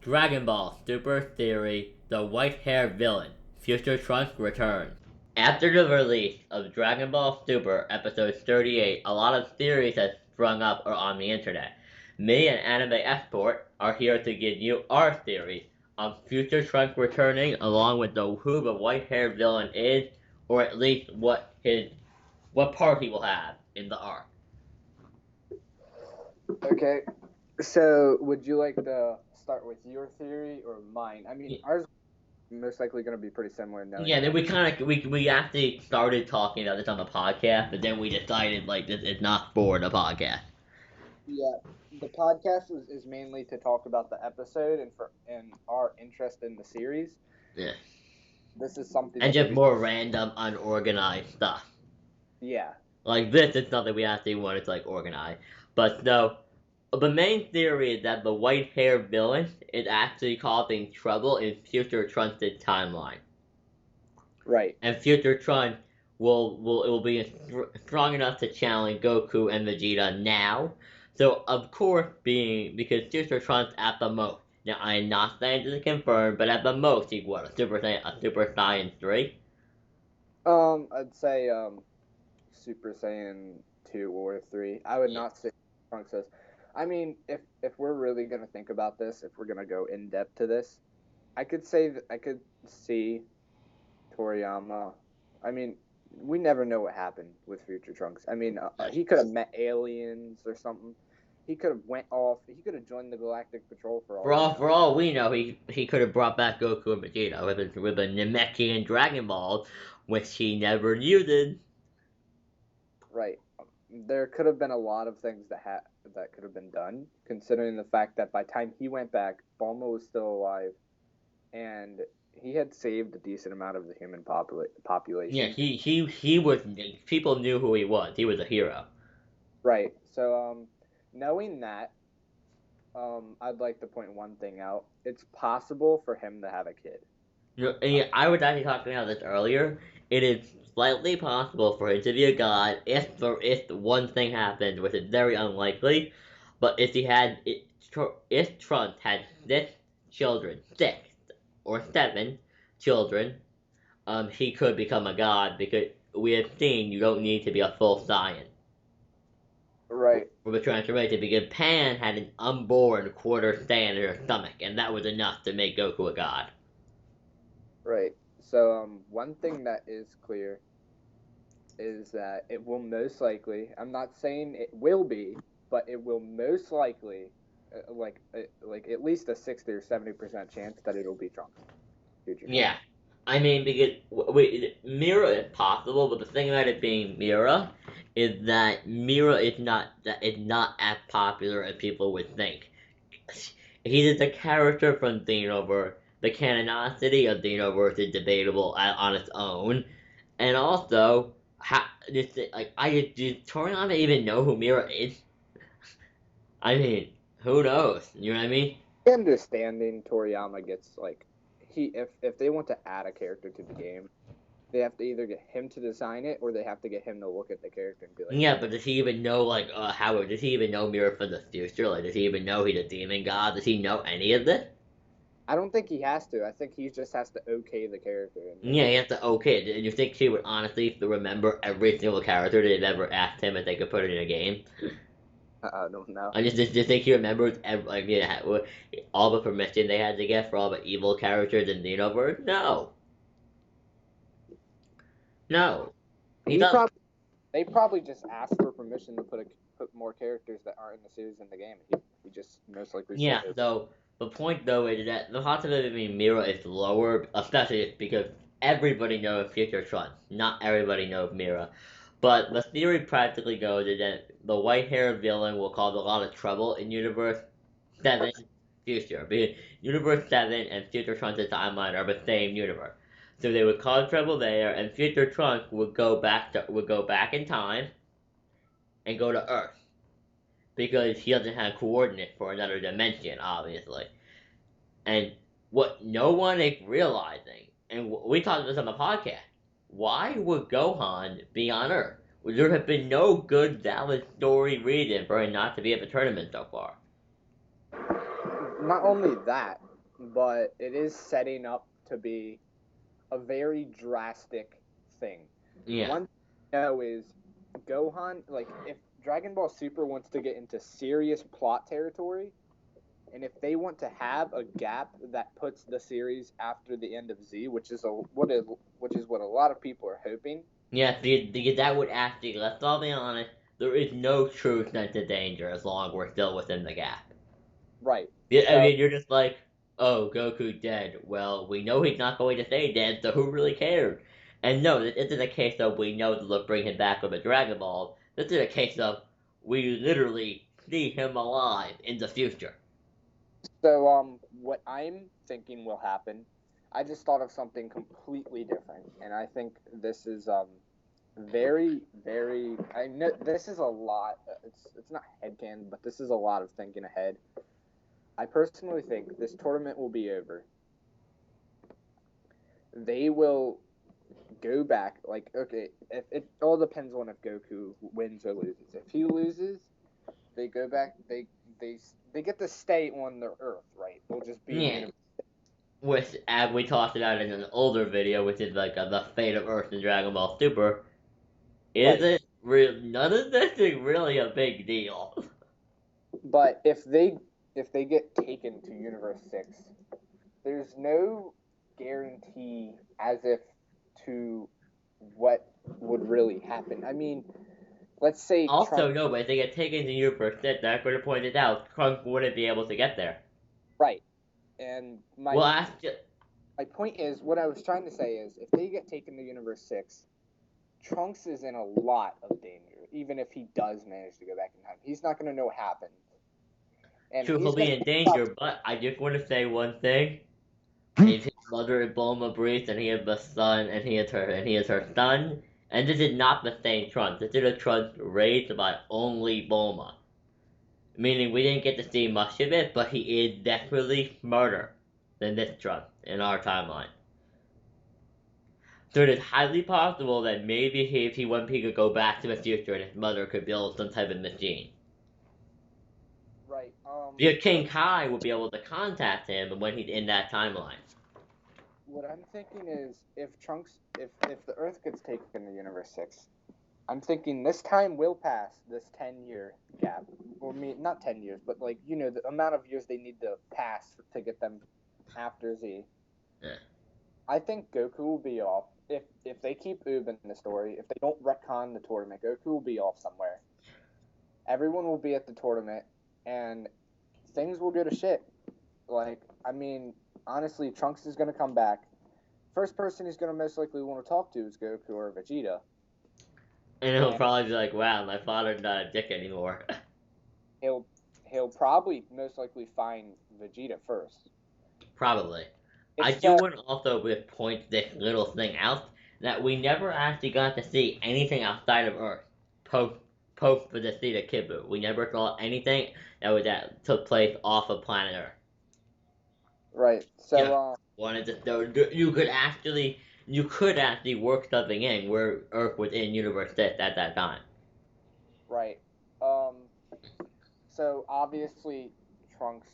Dragon Ball Super Theory, the white-haired villain, Future Trunks returns. After the release of Dragon Ball Super Episode 38, a lot of theories have sprung up on the internet. Me and Anime Export are here to give you our theory on Future Trunks returning, along with who the white-haired villain is, or at least what part he will have in the arc. Okay, so would you like to start with your theory or mine? I mean, ours is most likely going to be pretty similar. Yeah, then we actually started talking about this on the podcast, but then we decided like this is not for the podcast. Yeah, the podcast is mainly to talk about the episode and our interest in the series. Yeah. This is something And that just more random, unorganized stuff. Yeah. Like this is something we actually wanted to like organize. But no, the main theory is that the white-haired villain is actually causing trouble in Future Trunks' timeline. Right. And Future Trunks will be strong enough to challenge Goku and Vegeta now. So of course, because Future Trunks at the most. Now I am not saying this is confirmed, but at the most he's what, a Super Saiyan 3? I'd say Super Saiyan 2 or 3. I would not say Trunks is. I mean, if we're really gonna think about this, if we're gonna go in depth to this, I could see Toriyama. I mean, we never know what happened with Future Trunks. I mean, he could have met aliens or something. He could have went off. He could have joined the Galactic Patrol for all. For all we know, he could have brought back Goku and Vegeta with a Namekian Dragon Ball, which he never used. Right. There could have been a lot of things that could have been done, considering the fact that by the time he went back, Bulma was still alive, and he had saved a decent amount of the human population. Yeah, he was. People knew who he was. He was a hero. Right. So, knowing that, I'd like to point one thing out. It's possible for him to have a kid. Yeah, I was actually talking about this earlier. It is slightly possible for him to be a god if one thing happened, which is very unlikely. But if Trunks had 6 or 7 children, he could become a god because we have seen you don't need to be a full Saiyan. Right. For the transformation, because Pan had an unborn quarter Saiyan in her stomach, and that was enough to make Goku a god. Right. So, one thing that is clear is that it will most likely, I'm not saying it will be, but it will most likely, like at least a 60 or 70% chance that it'll be Trunks. Yeah. I mean, because Mira is possible, but the thing about it being Mira is that Mira is not as popular as people would think. He's a character from Xenoverse. The canonicity of Xenoverse is debatable on its own, and also, does Toriyama even know who Mira is? I mean, who knows? You know what I mean? Understanding Toriyama gets like if they want to add a character to the game, they have to either get him to design it or they have to get him to look at the character and be like, yeah, but does he even know does he even know Mira for the future? Like, does he even know he's a demon god? Does he know any of this? I don't think he has to. I think he just has to okay the character. Yeah, he has to okay it. And you think he would honestly remember every single character they've ever asked him if they could put it in a game? I don't know. I just think he remembers all the permission they had to get for all the evil characters in Xenoverse? No. No. They probably just asked for permission to put more characters that aren't in the series in the game. He just most likely said it. So the point though is that the possibility of being Mira is lower, especially because everybody knows Future Trunks. Not everybody knows Mira. But the theory practically goes is that the white-haired villain will cause a lot of trouble in Universe 7 Future. Because Universe 7 and Future Trunks' timeline are the same universe. So they would cause trouble there, and Future Trunks would go back in time and go to Earth. Because he doesn't have coordinates for another dimension, obviously. And what no one is realizing, and we talked about this on the podcast, why would Gohan be on Earth? There have been no good valid story reason for him not to be at the tournament so far. Not only that, but it is setting up to be a very drastic thing. Yeah. One thing I know is Gohan, like, if Dragon Ball Super wants to get into serious plot territory, and if they want to have a gap that puts the series after the end of Z, which is what a lot of people are hoping. Yeah, that would actually, let's all be honest, there is no true sense of danger as long as we're still within the gap. Right. Yeah, I So, mean, you're just like, oh, Goku dead. Well, we know he's not going to stay dead, so who really cares? And no, this isn't a case of we know they'll bring him back with a Dragon Ball. This is a case of we literally see him alive in the future. so what I'm thinking will happen, I just thought of something completely different, and I think this is very, very. I know this is a lot. It's not headcanon, but this is a lot of thinking ahead. I personally think this tournament will be over. They will go back. Like, okay, if it all depends on if Goku wins or loses. If he loses, they go back. They get to stay on the Earth, right? They'll just be. Yeah. Which, as we talked about in an older video, which is like the fate of Earth in Dragon Ball Super, isn't real. None of this is really a big deal. But if they get taken to Universe 6, there's no guarantee as if to what would really happen. I mean, let's say Also, Trump, no, but if they get taken to Universe 6, that's going to point it out, Trunks wouldn't be able to get there. right. And my point is, what I was trying to say is, if they get taken to Universe 6, Trunks is in a lot of danger, even if he does manage to go back in time. He's not going to know what happened. And True, he'll be in danger, but I just want to say one thing. If his mother is Bulma breathes and he has the son and he is her son, and this is not the same Trunks. This is a Trunks raised by only Bulma. Meaning we didn't get to see much of it, but he is definitely smarter than this Trunks in our timeline. So it is highly possible that maybe if he could go back to the future and his mother could build some type of machine. Right. Because King Kai would be able to contact him when he's in that timeline. What I'm thinking is, if the Earth gets taken to Universe 6, I'm thinking this time will pass, this 10-year gap. Or not 10 years, but like, the amount of years they need to pass to get them after Z. Yeah. I think Goku will be off. If they keep Oob in the story, if they don't retcon the tournament, Goku will be off somewhere. Everyone will be at the tournament, and things will go to shit. Like, I mean, honestly, Trunks is going to come back. First person he's going to most likely want to talk to is Goku or Vegeta. And he'll probably be like, wow, my father's not a dick anymore. He'll probably most likely find Vegeta first. Probably. I do want to also point this little thing out, that we never actually got to see anything outside of Earth post the defeat of Kibu. We never saw anything that took place off of planet Earth. Right. So yeah. Wanted to know you could actually work something in where Earth was in Universe 6 at that time. Right. So obviously Trunks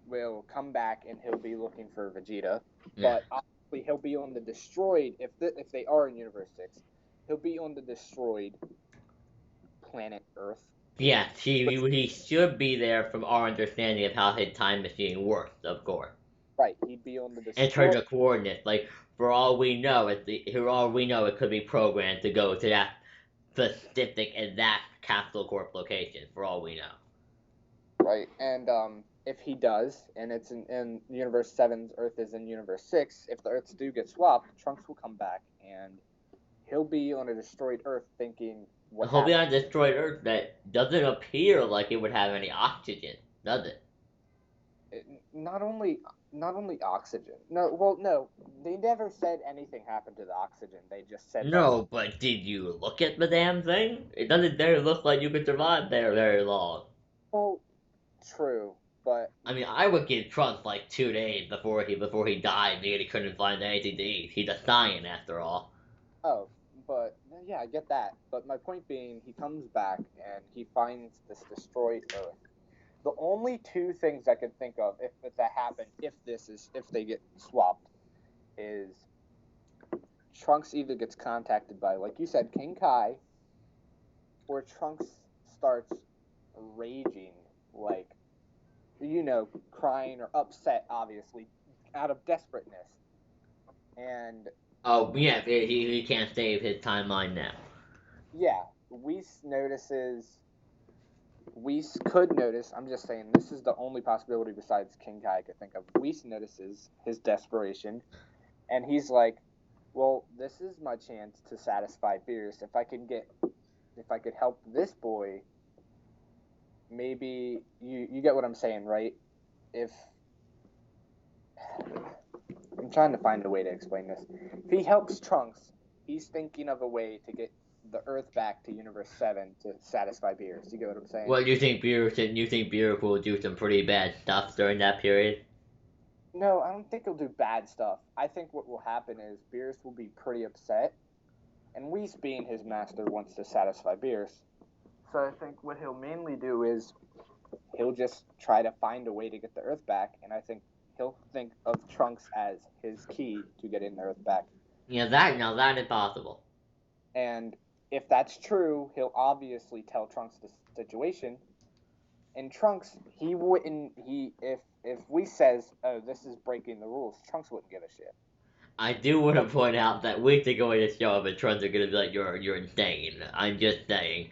will come back and he'll be looking for Vegeta, but obviously he'll be on the destroyed. If they are in Universe 6, he'll be on the destroyed planet Earth. Yeah, he should be there from our understanding of how his time machine works, of course. Right, he'd be on the destroyed. In terms of coordinates, like for all we know, it could be programmed to go to that specific and that Capsule Corp location. For all we know. Right, and if he does, and it's in Universe 7's Earth is in Universe 6, if the Earths do get swapped, Trunks will come back, and he'll be on a destroyed Earth thinking, what He'll be on a destroyed Earth that doesn't appear like it would have any oxygen, does it? Not only oxygen. No, they never said anything happened to the oxygen. They just said no, but did you look at the damn thing? It doesn't look like you could survive there very long. Well, true, but I mean, I would give Trunks like 2 days before he died because he couldn't find anything to eat. He's a Saiyan after all. Oh, but yeah, I get that. But my point being, he comes back and he finds this destroyed Earth. the only two things I could think of if that happened, if they get swapped, is Trunks either gets contacted by, like you said, King Kai, or Trunks starts raging, like, crying or upset, obviously, out of desperateness. And Oh yeah, he can't save his timeline now. yeah, Whis could notice, I'm just saying, this is the only possibility besides King Kai I could think of. Whis notices his desperation, and he's like, well, this is my chance to satisfy Beerus. If I could help this boy, maybe you get what I'm saying, right? If I'm trying to find a way to explain this. If he helps Trunks, he's thinking of a way to get the Earth back to Universe 7 to satisfy Beerus. You get what I'm saying? Well, you think Beerus will do some pretty bad stuff during that period? No, I don't think he'll do bad stuff. I think what will happen is Beerus will be pretty upset, and Whis, being his master, wants to satisfy Beerus. So I think what he'll mainly do is he'll just try to find a way to get the Earth back, and I think he'll think of Trunks as his key to getting the Earth back. Yeah, that is possible. And if that's true, he'll obviously tell Trunks the situation. And Trunks, if Whis says, "Oh, this is breaking the rules," Trunks wouldn't give a shit. I do want to point out that weeks ago in the show, the Trunks are gonna be like, "You're insane." I'm just saying.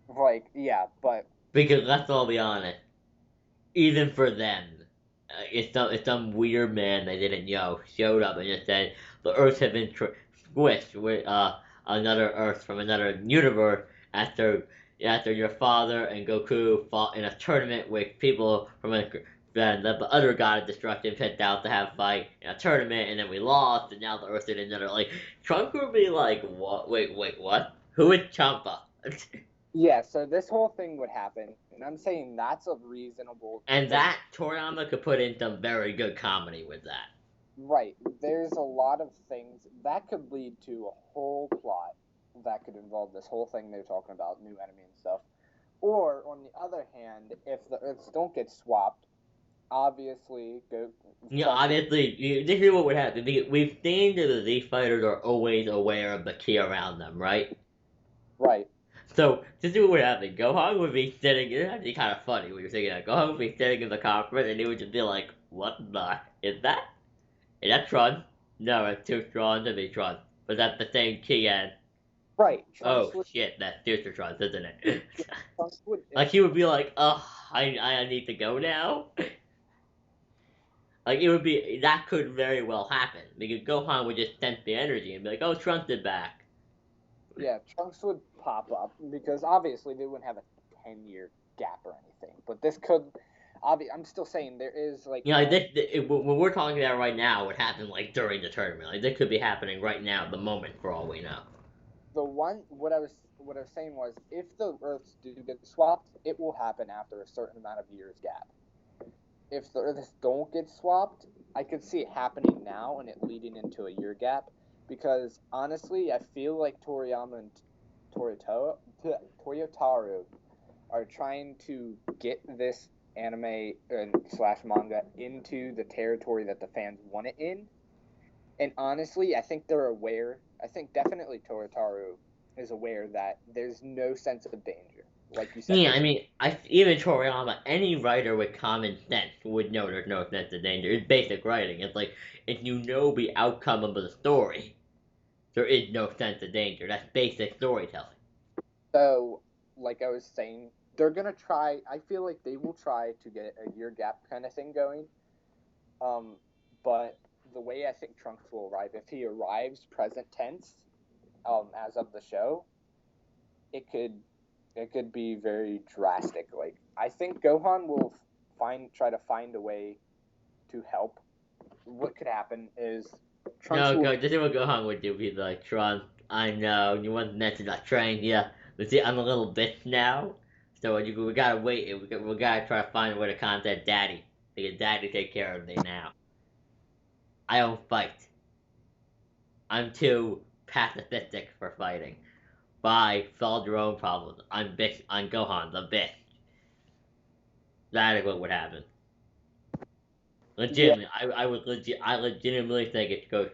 Like, yeah, but Because let's all be honest, even for them, it's some weird man they didn't know showed up and just said the Earth had been squished with another Earth from another universe after your father and Goku fought in a tournament with people from the other god of destruction picked out to have fight in a tournament, and then we lost, and now the Earth did another. Like, Trunks would be like, what? Wait, what? Who is Champa? yeah, so this whole thing would happen, and I'm saying that's a reasonable. And that Toriyama could put in some very good comedy with that. Right. There's a lot of things that could lead to a whole plot that could involve this whole thing they're talking about, new enemy and stuff. Or, on the other hand, if the Earths don't get swapped, obviously, Obviously, this is what would happen. We've seen that the Z fighters are always aware of the key around them, right? Right. So, this is what would happen. Gohan would be sitting, it's actually kind of funny when you're thinking that. Gohan would be sitting in the conference and he would just be like, what the? Is that? Is that Trunks? No, it's too strong to be Trunks. But that's the same key as. Right. Oh shit, that's future Trunks, isn't it? Would, like, he would be like, I need to go now? Like, it would be, that could very well happen. Because Gohan would just sense the energy and be like, oh, Trunks is back. Yeah, Trunks would pop up, because obviously they wouldn't have a 10-year gap or anything. But this could, I'm still saying there is, like... You know, what we're talking about right now would happen, like, during the tournament. Like, this could be happening right now at the moment, for all we know. What I was saying was, if the Earths do get swapped, it will happen after a certain amount of years gap. If the Earths don't get swapped, I could see it happening now and it leading into a year gap, because honestly, I feel like Toriyama and Toyotaru are trying to get this anime slash manga into the territory that the fans want it in. And honestly, I think they're aware. I think definitely Toyotaru is aware that there's no sense of danger. Like you said. Yeah, I mean, even Toriyama, any writer with common sense would know there's no sense of danger. It's basic writing. It's like, if you know the outcome of the story, there is no sense of danger. That's basic storytelling. So, like I was saying, they're gonna try. I feel like they will try to get a year gap kind of thing going. But the way I think Trunks will arrive, if he arrives present tense, as of the show, it could be very drastic. Like, I think Gohan will try to find a way to help. What could happen is Trunks this is what Gohan would do. He's like, Trunks, I know you want to mention that train, yeah. But see, I'm a little bitch now, so we gotta wait. We gotta try to find a way to contact Daddy, because Daddy take care of me now. I don't fight. I'm too pacifistic for fighting. Bye, solve your own problems. I'm Gohan, the bitch. That is what would happen. Yeah, Legitimately, I legitimately think it goes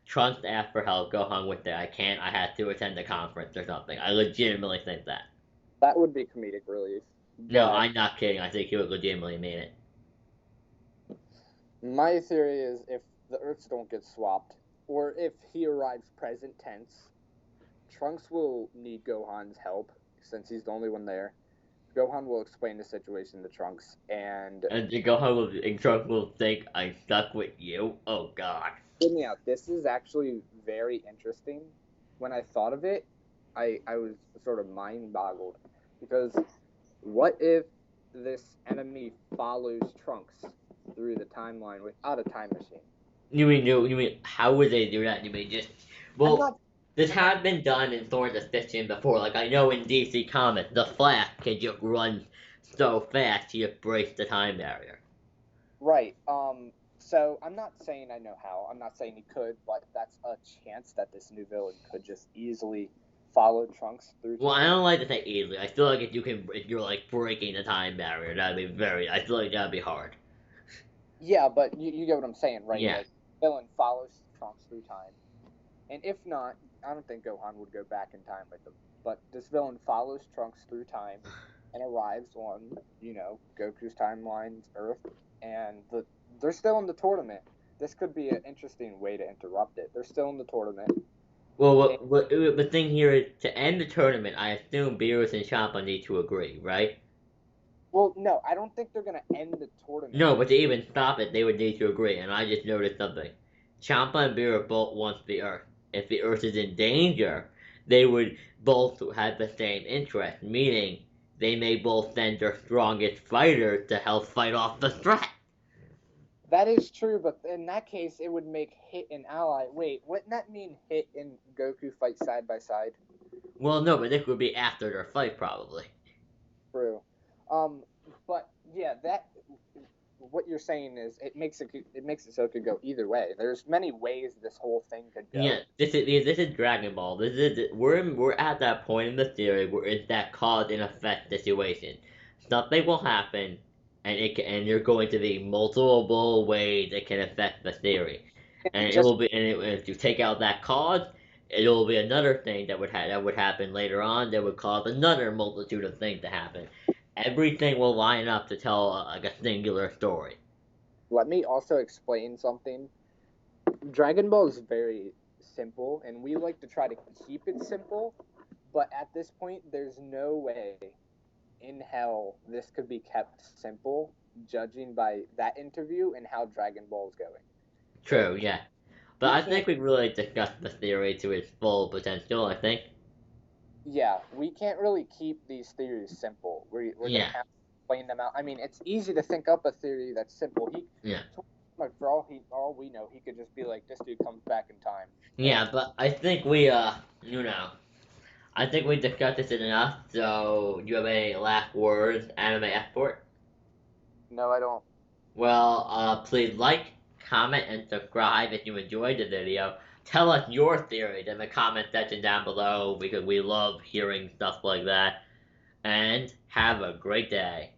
Trunks asked for help, Gohan with it. I can't. I had to attend the conference or something. I legitimately think that. that would be comedic relief. No, But I'm not kidding. I think he would legitimately mean it. my theory is if the Earths don't get swapped, or if he arrives present tense, Trunks will need Gohan's help since he's the only one there. Gohan will explain the situation to Trunks, and And Trunks will think I stuck with you. Oh God. hear me out. This is actually very interesting. When I thought of it, I was sort of mind boggled because what if this enemy follows Trunks through the timeline without a time machine? You mean how would they do that? You mean just I'm well, not. this I'm not had been done in Thor's Assistant before. Like I know in DC Comics, the Flash can just run so fast he just breaks the time barrier. right. So I'm not saying I know how. I'm not saying he could, but that's a chance that this new villain could just easily follow Trunks through Well, I time. don't like to say easily. I feel like if you're like breaking the time barrier, that'd be very. I feel like that'd be hard. Yeah, but you get what I'm saying, right? Yeah. Like villain follows Trunks through time, and if not, I don't think Gohan would go back in time with him. But this villain follows Trunks through time and arrives on, Goku's timeline's Earth, and they're still in the tournament. This could be an interesting way to interrupt it. They're still in the tournament. Well, And, the thing here is to end the tournament. I assume Beerus and Champa need to agree, right? well, no, I don't think they're gonna end the tournament. No, but to even stop it, they would need to agree. And I just noticed something. Champa and Beerus both want the Earth. If the Earth is in danger, they would both have the same interest, meaning they may both send their strongest fighters to help fight off the threat. That is true, but in that case, it would make Hit an ally. Wait, wouldn't that mean Hit and Goku fight side by side? Well, no, but this would be after their fight, probably. True. Um, but yeah, that what you're saying is it makes it so it could go either way. There's many ways this whole thing could Yeah, go. this is Dragon Ball. We're at that point in the theory where it's that cause and effect situation. Something will happen, and you're going to be multiple ways it can affect the theory, and it Just will be if you take out that cause, it will be another thing that would happen later on that would cause another multitude of things to happen. Everything will line up to tell like a singular story. let me also explain something. Dragon Ball is very simple, and we like to try to keep it simple. But at this point, there's no way in hell this could be kept simple, judging by that interview and how Dragon Ball is going. Like True, yeah. But we I can't, think we really discussed the theory to its full potential, I think. yeah, we can't really keep these theories simple. We're gonna Yeah, have to explain them out. I mean, it's easy to think up a theory that's simple. yeah. Like for all we know, he could just be like, this dude comes back in time, Yeah, and but I think you know, I think we discussed this enough, so do you have any last words, anime export? no, I don't. Well, please like, comment, and subscribe if you enjoyed the video. Tell us your theories in the comment section down below, because we love hearing stuff like that. And have a great day.